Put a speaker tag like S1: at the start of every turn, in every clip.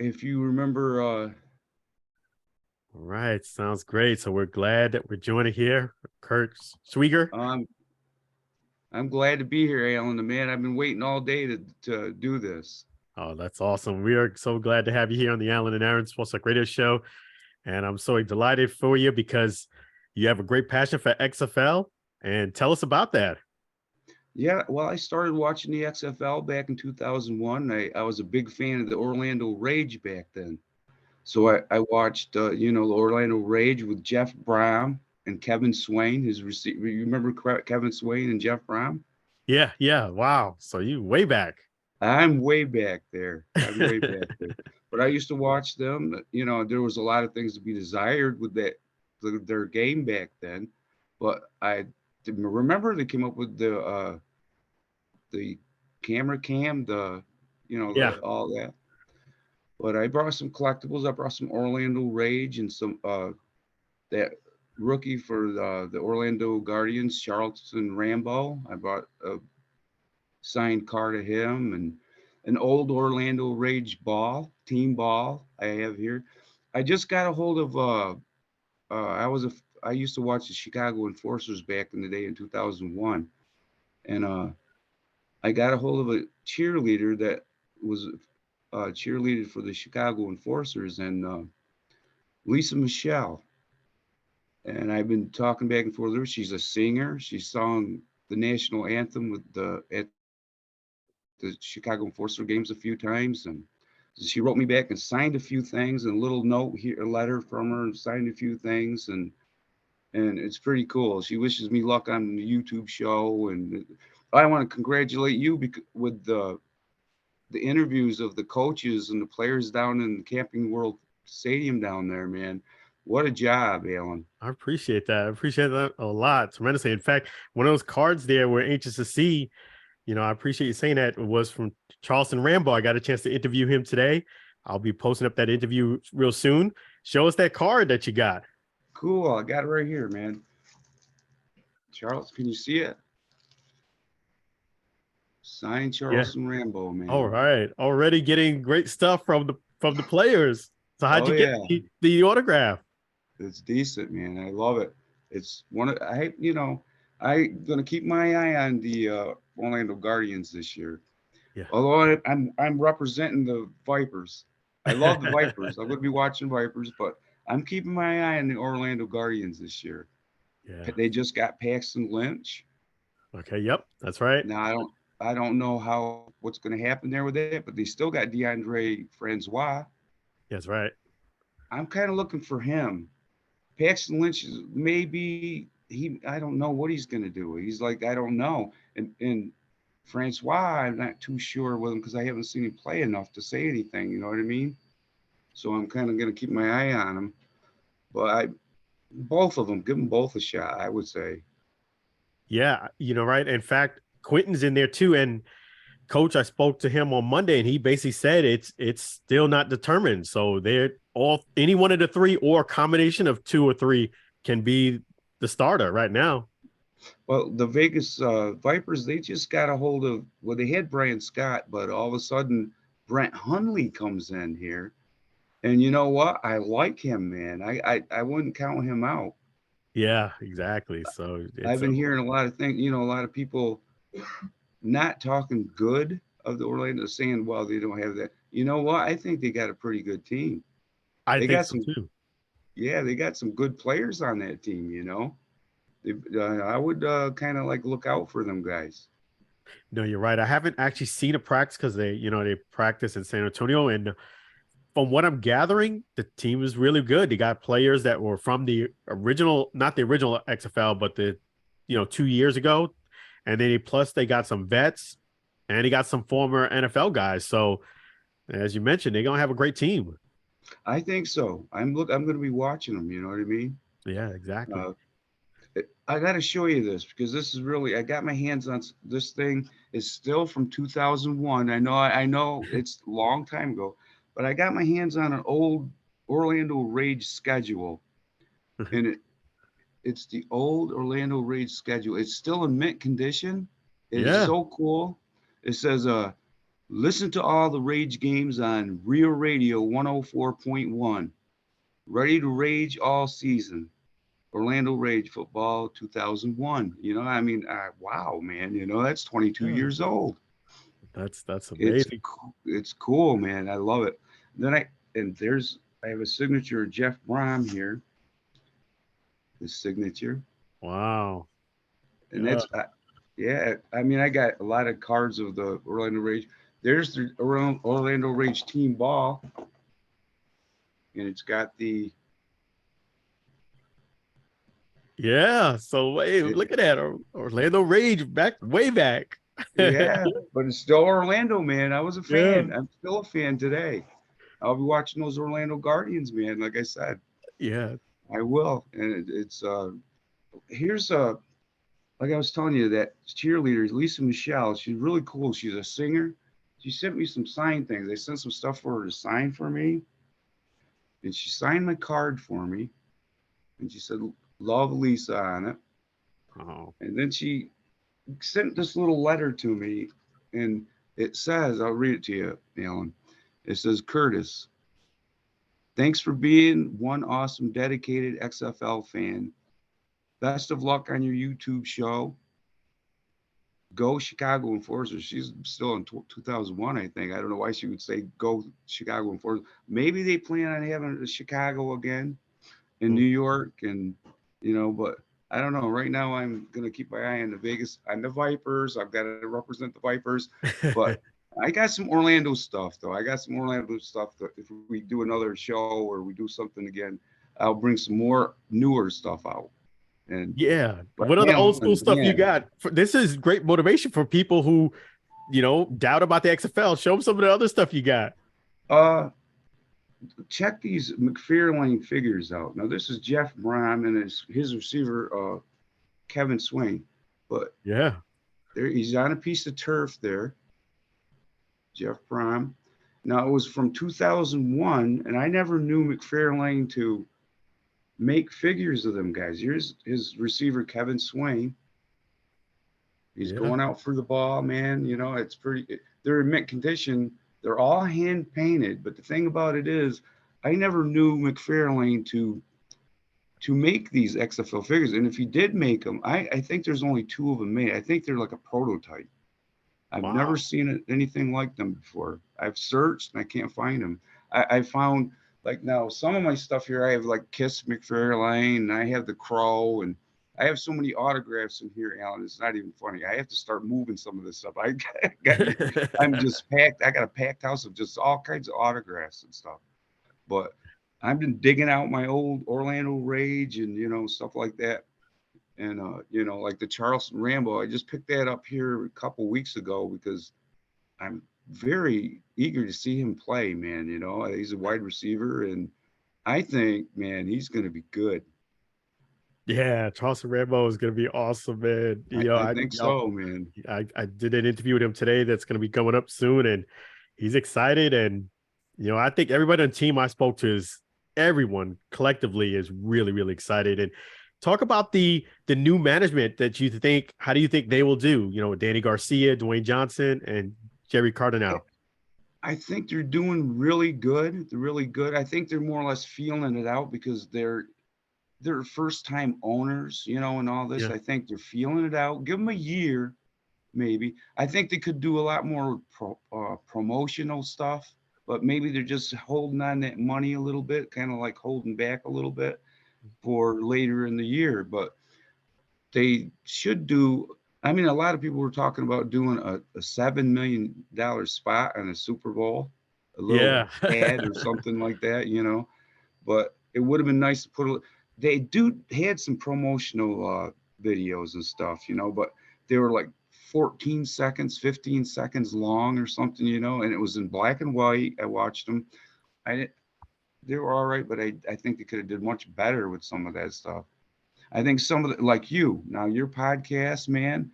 S1: if you remember,
S2: All right, sounds great. So we're glad that we're joining here, Curt Schweiger.
S1: um, I'm glad to be here, Alan. The man, I've been waiting all day to do this.
S2: Oh, that's awesome. We are so glad to have you here on the Alan and Aaron Sports Talk Radio Show. And I'm so delighted for you because you have a great passion for XFL. And tell us about that.
S1: Yeah, well, I started watching the XFL back in 2001. I was a big fan of the Orlando Rage back then. So I watched, the Orlando Rage with Jeff Brom and Kevin Swain. You remember Kevin Swain and Jeff Brom?
S2: Yeah, yeah. Wow. So you way back.
S1: I'm way back there. I'm way back there. But I used to watch them. There was a lot of things to be desired with their game back then. But I didn't remember they came up with the camera cam,
S2: Yeah.
S1: all that. But I brought some collectibles. I brought some Orlando Rage and some that rookie for the Orlando Guardians, Charlton Rambo. I brought a signed card of him and an old Orlando Rage team ball I have here. I just got a hold of I used to watch the Chicago Enforcers back in the day in 2001, and I got a hold of a cheerleader that was cheerleader for the Chicago Enforcers, and Lisa Michelle. And I've been talking back and forth with her. She's a singer. She sung the national anthem at the Chicago Enforcer games a few times, and she wrote me back and signed a few things, and a little note here, a letter from her, and signed a few things, and it's pretty cool. She wishes me luck on the YouTube show, and I want to congratulate you with the interviews of the coaches and the players down in the Camping World Stadium down there, man. What a job, Alan.
S2: I appreciate that. I appreciate that a lot, tremendously. In fact, one of those cards there we're anxious to see. I appreciate you saying that. It was from Charleston Rambo. I got a chance to interview him today. I'll be posting up that interview real soon. Show us that card that you got.
S1: Cool. I got it right here, man. Charles, can you see it? Signed
S2: Yeah.
S1: Charleston Rambo,
S2: All
S1: man.
S2: right. Already getting great stuff from the players. So how'd
S1: Oh
S2: you get
S1: yeah,
S2: the autograph?
S1: it's decent, man. I love it. It's one of I gonna keep my eye on the Orlando Guardians this year.
S2: Yeah.
S1: Although I'm representing the Vipers. I love the Vipers. I'm gonna be watching Vipers, but I'm keeping my eye on the Orlando Guardians this year.
S2: Yeah.
S1: They just got Paxton Lynch.
S2: Okay. Yep. That's right.
S1: Now I don't know how what's going to happen there with that, but they still got DeAndre Francois.
S2: That's right.
S1: I'm kind of looking for him. Paxton Lynch is maybe I don't know what he's going to do. He's like I don't know, and Francois I'm not too sure with him because I haven't seen him play enough to say anything. You know what I mean? So I'm kind of going to keep my eye on him. But both of them, give them both a shot. I would say.
S2: Yeah. Right. In fact, Quentin's in there too. And coach, I spoke to him on Monday and he basically said it's still not determined. So they're all any one of the three or a combination of two or three can be the starter right now.
S1: Well, the Vegas Vipers, they just got a hold of, well, they had Brian Scott, but all of a sudden Brent Hundley comes in here. And you know what? I like him, man. I wouldn't count him out.
S2: Yeah, exactly. So
S1: I've
S2: it's
S1: been hearing a lot of things, a lot of people not talking good of the Orlando, saying, well, they don't have that. You know what? I think they got a pretty good team.
S2: I
S1: They
S2: think
S1: got
S2: so
S1: some,
S2: too.
S1: yeah, they got some good players on that team. I would kind of like look out for them guys.
S2: No, you're right. I haven't actually seen a practice because they practice in San Antonio. And from what I'm gathering, the team is really good. They got players that were from the original, not the original XFL, but 2 years ago. And then plus they got some vets and they got some former NFL guys. So as you mentioned, they're gonna have a great team.
S1: I think so. I'm going to be watching them. You know what I mean?
S2: Yeah, exactly.
S1: Uh, I got to show you this because this is really. I got my hands on this thing. Is still from 2001. I know it's a long time ago, but I got my hands on an old Orlando Rage schedule, and it's the old Orlando Rage schedule. It's still in mint condition. It is
S2: Yeah.
S1: so cool. It says Listen to all the Rage games on Real Radio 104.1. Ready to rage all season. Orlando Rage Football 2001. Wow, man. That's 22
S2: Yeah.
S1: years old.
S2: That's
S1: It's
S2: amazing.
S1: it's cool, man. I love it. Then I have a signature of Jeff Brom here. His signature,
S2: Wow.
S1: and
S2: Yeah.
S1: yeah. I mean, I got a lot of cards of the Orlando Rage. There's the Orlando Rage team ball, and it's got the
S2: Yeah. So hey,
S1: it,
S2: look at that. Orlando Rage back way back.
S1: yeah, but it's still Orlando, man. I was a
S2: Yeah.
S1: fan. I'm still a fan today. I'll be watching those Orlando Guardians, man. Like I said,
S2: Yeah.
S1: I will. And it's here's like I was telling you, that cheerleader, Lisa Michelle. She's really cool. She's a singer. She sent me some signed things. I sent some stuff for her to sign for me, and she signed my card for me, and she said "Love Lisa" on it.
S2: Oh.
S1: And then she sent this little letter to me, and it says, I'll read it to you, Alan. It says, Curtis, thanks for being one awesome, dedicated XFL fan. Best of luck on your YouTube show. Go Chicago Enforcers. She's still in 2001, I think. I don't know why she would say go Chicago Enforcers. Maybe they plan on having Chicago again in New
S2: Mm.
S1: York, and but I don't know. Right now, I'm gonna keep my eye on the Vegas, on the Vipers. I've got to represent the Vipers, but I got some Orlando stuff though. I got some Orlando stuff that if we do another show or we do something again, I'll bring some more newer stuff out. And
S2: Yeah.
S1: but
S2: What are the old school
S1: Alan,
S2: stuff you
S1: man,
S2: got? This is great motivation for people who, doubt about the XFL. Show them some of the other stuff you got.
S1: uh, check these McFarlane figures out. Now this is Jeff Brom and his receiver Kevin Swain, but
S2: Yeah.
S1: there he's on a piece of turf there. Jeff Brom. Now it was from 2001, and I never knew McFarlane to make figures of them guys. Here's his receiver Kevin Swain. He's
S2: Yeah.
S1: going out for the ball, man. It's pretty. They're in mint condition. They're all hand painted, but the thing about it is, I never knew McFarlane to make these XFL figures. And if he did make them, I think there's only two of them made. I think they're like a prototype. I've never
S2: Wow.
S1: seen anything like them before. I've searched and I can't find them. I found, like, now some of my stuff here. I have like Kiss McFarlane, and I have the Crow, and I have so many autographs in here, Alan. It's not even funny. I have to start moving some of this stuff. I'm just packed. I got a packed house of just all kinds of autographs and stuff. But I've been digging out my old Orlando Rage and stuff like that. And like the Charleston Rambo, I just picked that up here a couple weeks ago because I'm very eager to see him play, man. He's a wide receiver, and I think, man, he's going to be good.
S2: Yeah, Charleston Rambo is gonna be awesome, man.
S1: I think so, man.
S2: I did an interview with him today that's gonna be coming up soon, and he's excited. And I think everybody on the team I spoke to is everyone collectively is really, really excited. And talk about the new management that you think. How do you think they will do? Danny Garcia, Dwayne Johnson, and Jerry Cardinal.
S1: I think they're doing really good. They're really good. I think they're more or less feeling it out because they're first time owners, and all this.
S2: Yeah,
S1: I think they're feeling it out. Give them a year, maybe. I think they could do a lot more promotional stuff, but maybe they're just holding on that money a little bit, kind of like holding back a little bit for later in the year. But they should do. I mean, a lot of people were talking about doing a $7 million spot on a Super Bowl, a little
S2: yeah,
S1: ad or something like that. But it would have been nice to put had some promotional videos and stuff, but they were like 14 seconds, 15 seconds long or something, and it was in black and white. I watched them. I They were all right, but I think they could have did much better with some of that stuff. I think some of the, like you now, your podcast, man.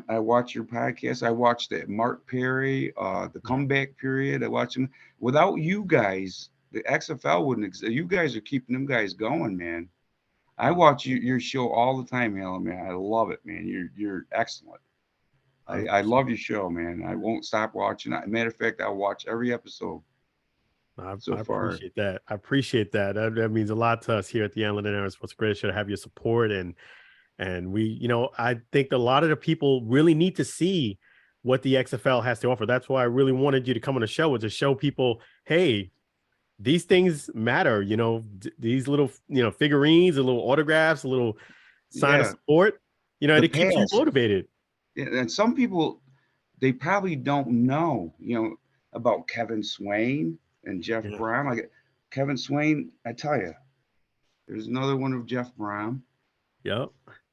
S1: I watch your podcast. I watched that Mark Perry, the comeback period. I watched him. Without you guys, the XFL wouldn't exist. You guys are keeping them guys going, man. I watch your show all the time, Alan, man. I love it, man. You're excellent. I love your show, man. I won't stop watching. Matter of fact, I'll watch every episode so
S2: I
S1: far.
S2: appreciate that. I appreciate that. That means a lot to us here at the Inland Aaron Sports Grid Show to have your support. And we, I think a lot of the people really need to see what the XFL has to offer. That's why I really wanted you to come on the show, was to show people, hey, these things matter. These little, figurines, a little autographs, a little sign of
S1: Yeah,
S2: support,
S1: the
S2: it keeps you
S1: past.
S2: motivated.
S1: Yeah, and some people, they probably don't know, about Kevin Swain and Jeff
S2: Yeah.
S1: Brom. Kevin Swain, I tell you, there's another one of Jeff Brom,
S2: Yep.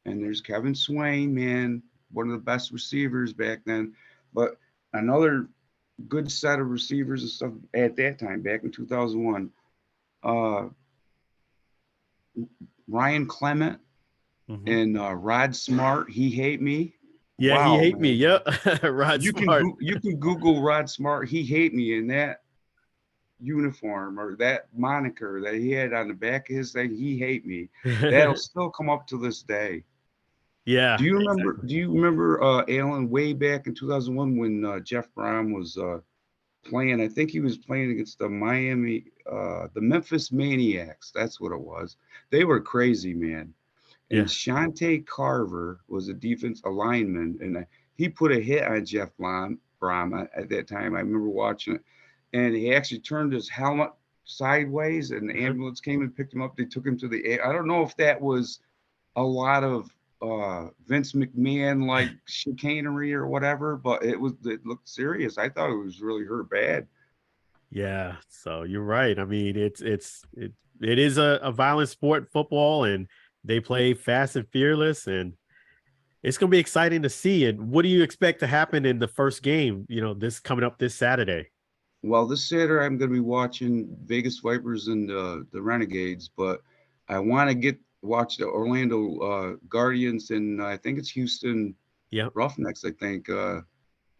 S1: and there's Kevin Swain, man, one of the best receivers back then. But another good set of receivers and stuff at that time, back in 2001. Uh, Ryan Clement
S2: Mm-hmm.
S1: and Rod Smart, He Hate Me.
S2: Yeah, he
S1: Wow,
S2: hate me.
S1: man.
S2: Yep. Rod
S1: You can
S2: Smart.
S1: you can Google Rod Smart, He Hate Me, in that uniform or that moniker that he had on the back of his thing, He Hate Me. That'll still come up to this day.
S2: Yeah,
S1: Do you remember?
S2: exactly.
S1: Do you remember Alan, way back in 2001 when Jeff Brom was playing? I think he was playing against the Memphis Maniacs. That's what it was. They were crazy, man. And
S2: Yeah.
S1: Shante Carver was a defense lineman, and he put a hit on Jeff Brom at that time. I remember watching it, and he actually turned his helmet sideways, and the
S2: Uh-huh.
S1: ambulance came and picked him up. They took him to the. I don't know if that was a lot of Vince McMahon like chicanery or whatever, but it looked serious. I thought it was really hurt bad.
S2: Yeah. So you're right. I mean, it is a violent sport, football, and they play fast and fearless, and it's gonna be exciting to see. And what do you expect to happen in the first game? This coming up this Saturday.
S1: Well, this Saturday I'm going to be watching Vegas Vipers and the Renegades, but I want to watch the Orlando Guardians, and I think it's Houston
S2: Yep.
S1: Roughnecks. I think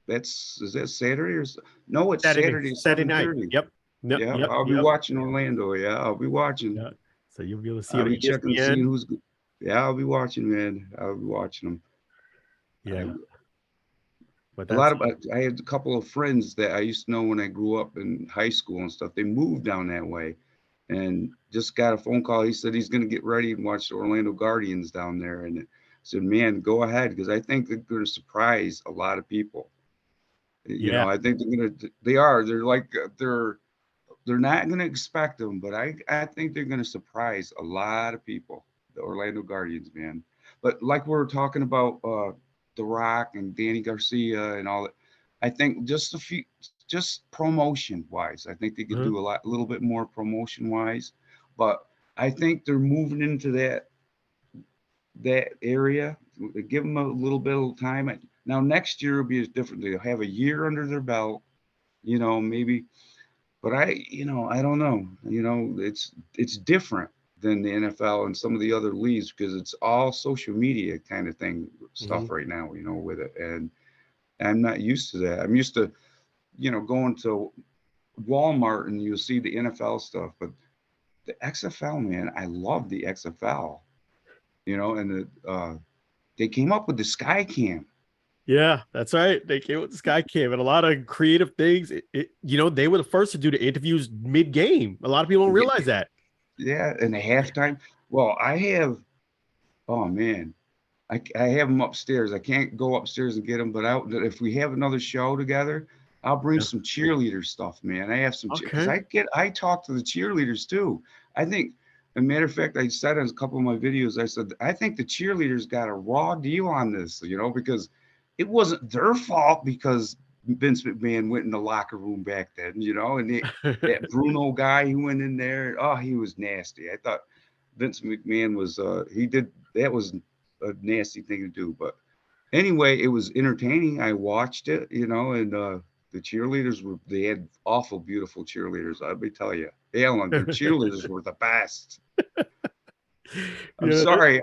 S1: is that Saturday no? It's
S2: Saturday.
S1: Saturday,
S2: Saturday night.
S1: 7:30.
S2: Yep. Yep.
S1: Yeah,
S2: Yep.
S1: I'll be
S2: Yep.
S1: watching Orlando. Yeah, I'll be watching.
S2: Yeah. So you'll be able to see
S1: I'll
S2: it on
S1: be checking, seeing
S2: ESPN.
S1: who's good. Yeah, I'll be watching, man. I'll be watching them.
S2: Yeah. But
S1: A lot
S2: that's
S1: of I had a couple of friends that I used to know when I grew up in high school and stuff. They moved down that way, and just got a phone call. He said he's going to get ready and watch the Orlando Guardians down there, and I said, "Man, go ahead," because I think they're going to surprise a lot of people.
S2: yeah.
S1: I think they're going to. They are. They're like they're not going to expect them, but I think they're going to surprise a lot of people. The Orlando Guardians, man. But like we were talking about The Rock and Danny Garcia and all that, I think just promotion wise, I think they could
S2: Uh-huh.
S1: do a little bit more promotion wise. But I think they're moving into that area. Give them a little bit of time. Now next year will be different. They'll have a year under their belt, maybe. But I don't know. It's different than the NFL and some of the other leagues because it's all social media kind of thing
S2: Mhm.
S1: stuff right now, with it. And I'm not used to that. I'm used to, going to Walmart and you'll see the NFL stuff, but the XFL, man, I love the XFL, and they came up with the Sky Cam.
S2: Yeah, that's right. They came with the Sky Cam and a lot of creative things. They were the first to do the interviews mid-game. A lot of people don't realize that.
S1: Yeah, and the halftime. Well, oh man, I have them upstairs. I can't go upstairs and get them, but if we have another show together, I'll bring
S2: Yeah.
S1: some cheerleader stuff, man. I have some because
S2: Okay.
S1: I talk to the cheerleaders too. I think, a matter of fact, I said in a couple of my videos, I said I think the cheerleaders got a raw deal on this, because it wasn't their fault because Vince McMahon went in the locker room back then, and that Bruno guy who went in there, oh, he was nasty. I thought Vince McMahon was he did that was a nasty thing to do. But anyway, it was entertaining. I watched it, and the cheerleaders they had awful beautiful cheerleaders. Let me tell you, Alan, their cheerleaders were the best. I'm
S2: Yeah.
S1: sorry,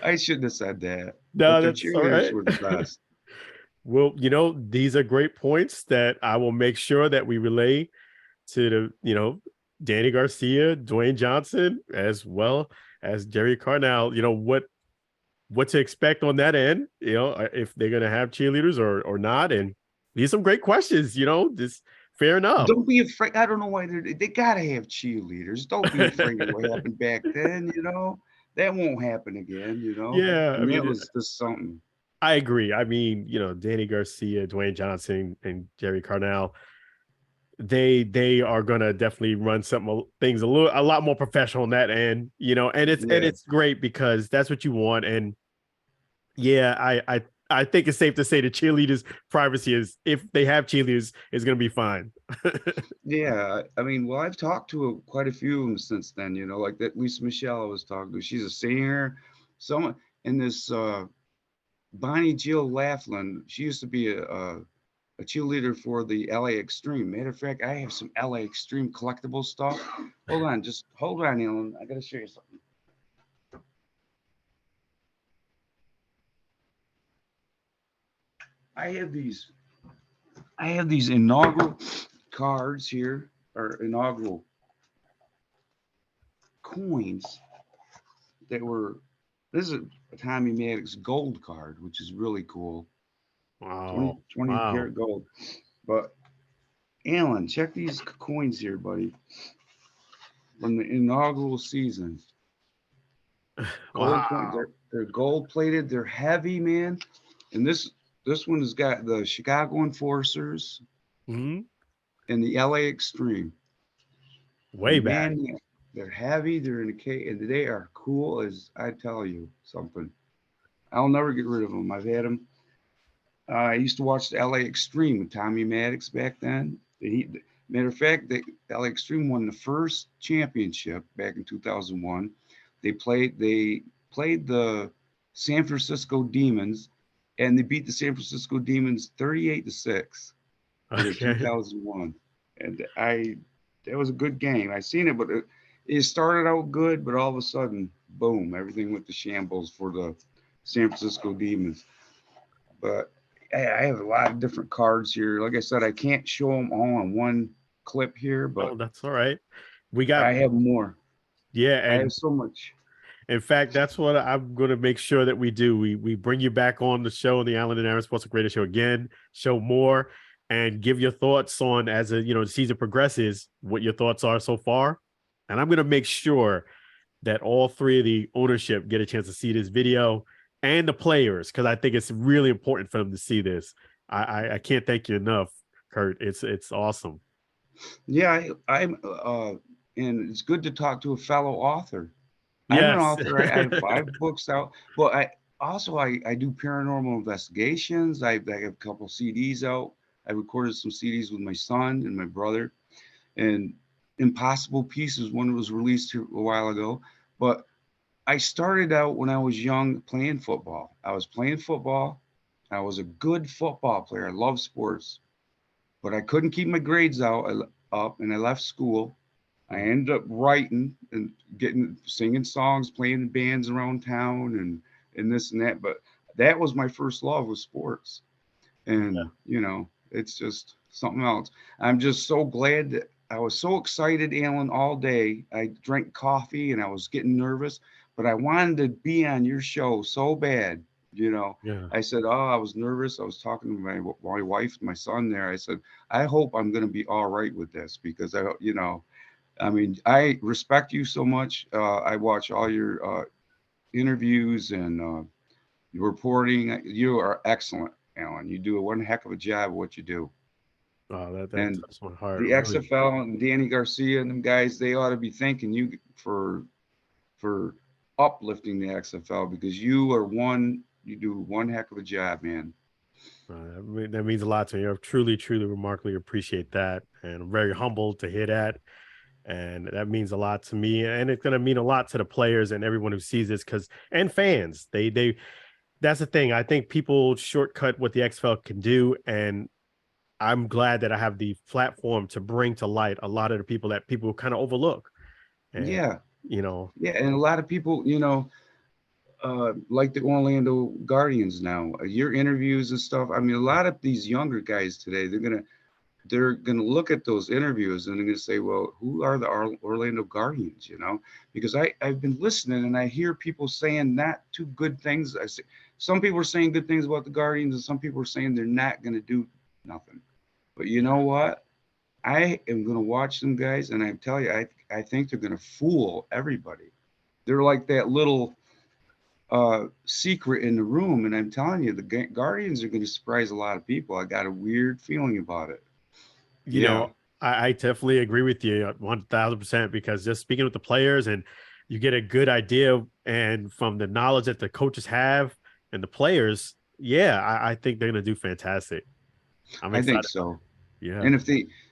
S1: I shouldn't have said that, but
S2: No,
S1: their
S2: that's all
S1: cheerleaders
S2: right.
S1: were the best.
S2: Well, these are great points that I will make sure that we relay to Danny Garcia, Dwayne Johnson, as well as Jerry Carnell. What what to expect on that end, if they're going to have cheerleaders or not. And these are some great questions, just fair enough.
S1: Don't be afraid. I don't know why they gotta have cheerleaders. Don't be afraid of what happened back then. That won't happen again.
S2: Yeah. I
S1: And that
S2: mean,
S1: was just something.
S2: I agree. I mean, Danny Garcia, Dwayne Johnson, and Jerry Carnell, they are gonna definitely run things a lot more professional on that end, and
S1: Yeah,
S2: it's great because that's what you want. And yeah, I think it's safe to say the cheerleaders' privacy is, if they have cheerleaders, is gonna be fine.
S1: yeah. I mean, well, I've talked to quite a few of them since then. Like that Lisa Michelle I was talking to. She's a singer. Someone in this Bonnie Jill Laughlin. She used to be a cheerleader for the LA Extreme. Matter of fact, I have some LA Extreme collectible stuff. Just hold on, Ellen. I gotta show you something. I have these. I have these inaugural cards here, or inaugural coins that were. This is a Tommy Maddox gold card, which is really cool.
S2: Wow.
S1: 20
S2: Wow.
S1: karat gold. But Alan, check these coins here, buddy, from the inaugural season. Gold coins.
S2: Wow.
S1: They're gold plated. They're heavy, man. And this one has got the Chicago Enforcers
S2: Mhm.
S1: and the LA Extreme.
S2: Way
S1: And
S2: back.
S1: man, they're heavy. They're in a case, and they are cool as I tell you something. I'll never get rid of them. I've had them. I used to watch the LA Extreme with Tommy Maddox back then. Matter of fact, the LA Extreme won the first championship back in 2001. They played the San Francisco Demons, and they beat the San Francisco Demons 38-6 for their
S2: Okay.
S1: 2001. And that was a good game. I seen it, but it started out good, but all of a sudden, boom, everything went to shambles for the San Francisco Demons. But I have a lot of different cards here. Like I said, I can't show them all in one clip here,
S2: Oh,
S1: but
S2: that's all right. We got
S1: I have more.
S2: Yeah,
S1: I have
S2: and
S1: so much.
S2: in fact, that's what I'm going to make sure that we do. We bring you back on the show, the Allen and Aaron Sports Greatest Show again, show more, and give your thoughts on, as the season progresses, what your thoughts are so far. And I'm going to make sure that all three of the ownership get a chance to see this video, and the players, because I think it's really important for them to see this. I can't thank you enough, Curt. It's awesome.
S1: Yeah, I'm, and it's good to talk to a fellow author. I'm an
S2: Yes.
S1: author. I have 5 books out, but I do paranormal investigations. I have a couple CDs out. I recorded some CDs with my son and my brother, and Impossible Pieces one was released here a while ago. But I started out when I was young playing football. I was playing football. I was a good football player. I love sports, but I couldn't keep my grades up, and I left school. I ended up writing and singing songs, playing in bands around town, and this and that. But that was my first love with sports, and it's just something else. I'm just so glad that I was so excited, Alan, all day. I drank coffee and I was getting nervous, but I wanted to be on your show so bad. You know,
S2: Yeah.
S1: I said, "Oh, I was nervous." I was talking to my wife, my son there. I said, "I hope I'm going to be all right with this because I mean, I respect you so much. I watch all your interviews and your reporting. You are excellent, Alan. You do one heck of a job of what you do."
S2: Oh, that
S1: And
S2: touched my heart.
S1: the
S2: Really.
S1: XFL and Danny Garcia and them guys, they ought to be thanking you for uplifting the XFL because you do one heck of a job, man.
S2: That means a lot to me. I truly, truly, remarkably appreciate that, and I'm very humbled to hear that. And that means a lot to me, and it's going to mean a lot to the players and everyone who sees this, and fans. They that's the thing. I think people shortcut what the XFL can do, and I'm glad that I have the platform to bring to light a lot of the people that people kind of overlook. And
S1: Yeah,
S2: you know,
S1: yeah, and a lot of people, like the Orlando Guardians now, your interviews and stuff. I mean, a lot of these younger guys today, they're gonna they're going to look at those interviews and they're going to say, well, who are the Orlando Guardians, you know? Because I've been listening and I hear people saying not too good things. I say, some people are saying good things about the Guardians and some people are saying they're not going to do nothing. But you know what? I am going to watch them guys, and I tell you, I think they're going to fool everybody. They're like that little secret in the room, and I'm telling you, the Guardians are going to surprise a lot of people. I got a weird feeling about it.
S2: You
S1: Yeah,
S2: know, I definitely agree with you 1000% because just speaking with the players and you get a good idea and from the knowledge that the coaches have and the players, yeah, I think they're gonna do fantastic. I'm
S1: I think
S2: excited.
S1: so.
S2: Yeah.
S1: And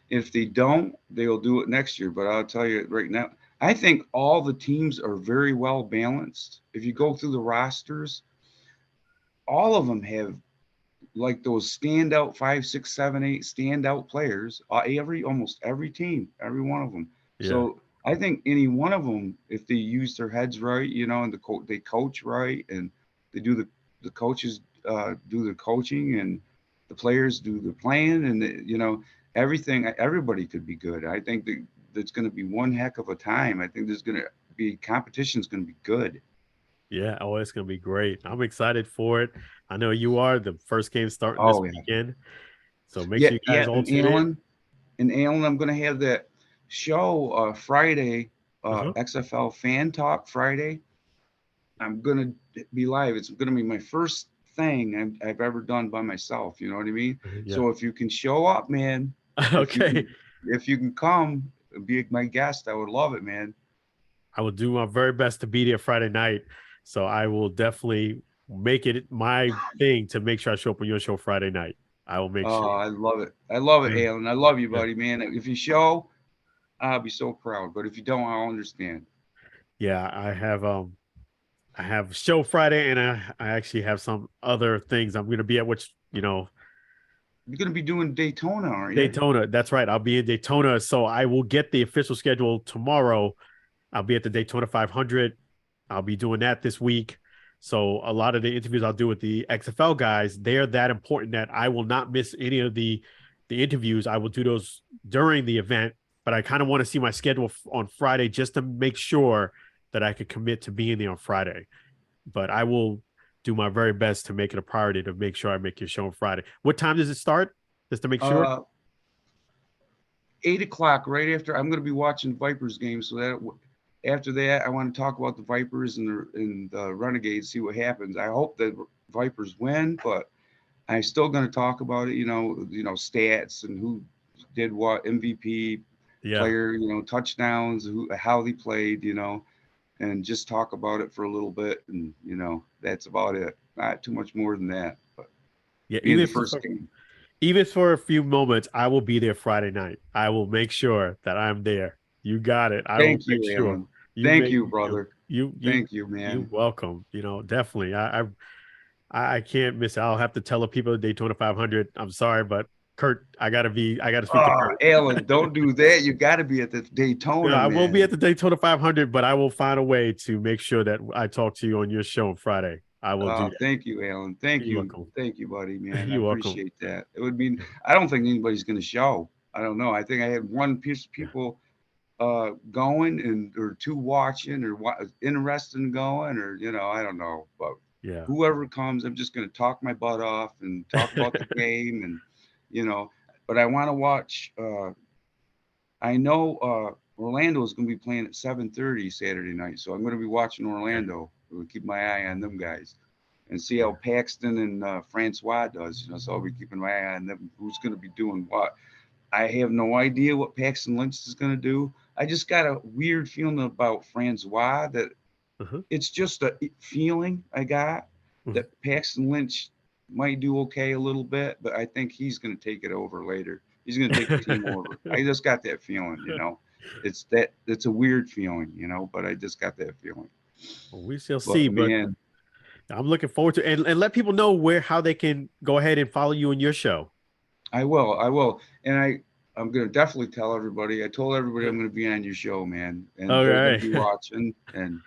S1: if they don't, they'll do it next year. But I'll tell you right now, I think all the teams are very well balanced. If you go through the rosters, all of them have like those standout 5, 6, 7, 8 standout players. Almost every team, every one of them.
S2: Yeah.
S1: So I think any one of them, if they use their heads right, you know, and they coach right, and they do the coaches do the coaching, and the players do the playing, and you know everything. Everybody could be good. I think that there's going to be one heck of a time. I think there's going to be competition's going to be good.
S2: Yeah. Oh, it's gonna be great. I'm excited for it. I know you are. The first game starting this
S1: Oh yeah,
S2: weekend. So make
S1: yeah,
S2: sure you guys
S1: yeah.
S2: all tune in.
S1: And Alan, I'm going to have that show Friday,
S2: Uh-huh.
S1: XFL Fan Talk Friday. I'm going to be live. It's going to be my first thing I've ever done by myself. You know what I mean?
S2: Yeah.
S1: So if you can show up, man, if you
S2: Okay.
S1: can, if you can come and be my guest, I would love it, man.
S2: I will do my very best to be there Friday night. So I will definitely make it my thing to make sure I show up on your show Friday night. I will make
S1: Oh,
S2: sure.
S1: I love it. I love it,
S2: Yeah.
S1: Alan. I love you,
S2: Yeah.
S1: buddy, man. If you show, I'll be so proud. But if you don't, I'll understand.
S2: Yeah. I have show Friday and I actually have some other things I'm gonna be at, which
S1: You're going to be doing Daytona, aren't you?
S2: Daytona. That's right. I'll be in Daytona. So I will get the official schedule tomorrow. I'll be at the Daytona 500. I'll be doing that this week. So a lot of the interviews I'll do with the XFL guys, they're that important that I will not miss any of the interviews. I will do those during the event, but I kind of want to see my schedule on Friday just to make sure that I could commit to being there on Friday. But I will do my very best to make it a priority to make sure I make your show on Friday. What time does it start? Just to make sure.
S1: Uh, 8 o'clock, right after I'm going to be watching Vipers game. So that after that, I want to talk about the Vipers and the Renegades, see what happens. I hope that Vipers win, but I'm still going to talk about it. Stats and who did what, MVP,
S2: Yeah.
S1: player, touchdowns, how they played, and just talk about it for a little bit, and that's about it. Not too much more than that, but
S2: Yeah.
S1: being the first game.
S2: Even for a few moments, I will be there Friday night. I will make sure that I'm there. You got it. I will
S1: Thank
S2: make
S1: you,
S2: sure.
S1: Alan.
S2: You
S1: Thank
S2: make
S1: you, brother.
S2: you
S1: Thank you,
S2: you
S1: man.
S2: welcome. Definitely. I can't miss it. I'll have to tell the people at Daytona 500. I'm sorry, but Curt, I gotta speak to
S1: Oh,
S2: Curt.
S1: Alan, don't do that. You got to be at the
S2: Yeah,
S1: Daytona,
S2: I won't be at
S1: man.
S2: the Daytona 500, but I will find a way to make sure that I talk to you on your show on Friday. I will do that.
S1: Thank you, Alan. Thank
S2: You're
S1: you.
S2: welcome.
S1: Thank you, buddy, man. I
S2: You're welcome.
S1: appreciate that. It would mean, I don't think anybody's going to show. I don't know. I think I had one piece of
S2: Yeah.
S1: people going or two watching or interested in going or, I don't know. But
S2: Yeah.
S1: whoever comes, I'm just going to talk my butt off and talk about the game and, you know, but I want to watch. I know Orlando is going to be playing at 7:30 Saturday night, so I'm going to be watching
S2: Okay.
S1: Orlando. We'll keep my eye on them guys and see how
S2: Yeah.
S1: Paxton and Francois does. So I'll be keeping my eye on them. Who's going to be doing what? I have no idea what Paxton Lynch is going to do. I just got a weird feeling about Francois that
S2: Uh-huh.
S1: it's just a feeling I got
S2: Mhm.
S1: that Paxton Lynch might do okay a little bit, but I think he's going to take it over later. He's going to take the team over. I just got that feeling. It's a weird feeling, but I just got that feeling.
S2: Well, we shall
S1: But
S2: see, but
S1: man,
S2: I'm looking forward to and let people know how they can go ahead and follow you in your show.
S1: I will, and I'm going to definitely tell everybody. I told everybody I'm going to be on your show, man, and
S2: All
S1: they're going
S2: right.
S1: to be watching. And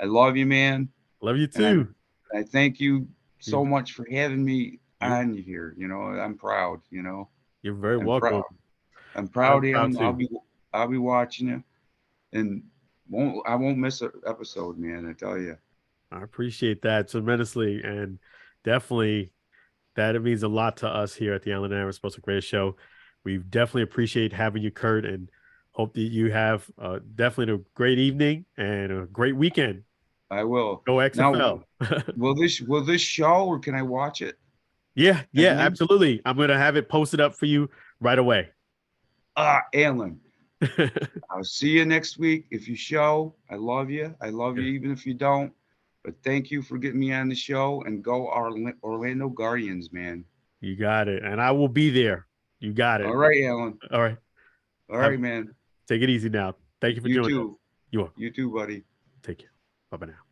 S1: I love you, man,
S2: Love you
S1: and
S2: too.
S1: I thank you so
S2: You
S1: much for having me
S2: you
S1: on here. I'm proud.
S2: You're very
S1: I'm
S2: welcome.
S1: proud. I'm
S2: I'm
S1: proud,
S2: proud
S1: Alan.
S2: too.
S1: I'll be watching you, and I won't miss an episode, man. I tell you.
S2: I appreciate that tremendously, and definitely that it means a lot to us here at the Allen Aaron Sports Greatest Show. We definitely appreciate having you, Curt, and hope that you have definitely a great evening and a great weekend.
S1: I will.
S2: Go
S1: Now,
S2: XFL.
S1: will this show, or can I watch it
S2: Yeah,
S1: again?
S2: absolutely. I'm gonna have it posted up for you right away.
S1: Alan, I'll see you next week. If you show, I love you. I love you even if you don't. But thank you for getting me on the show, and go our Orlando Guardians, man.
S2: You got it, and I will be there. You got
S1: All
S2: it.
S1: right, Alan.
S2: All right.
S1: All
S2: Have
S1: right, man.
S2: take it easy now. Thank you for
S1: You
S2: joining us.
S1: too.
S2: You are.
S1: You too, buddy.
S2: Take care. Bye bye now.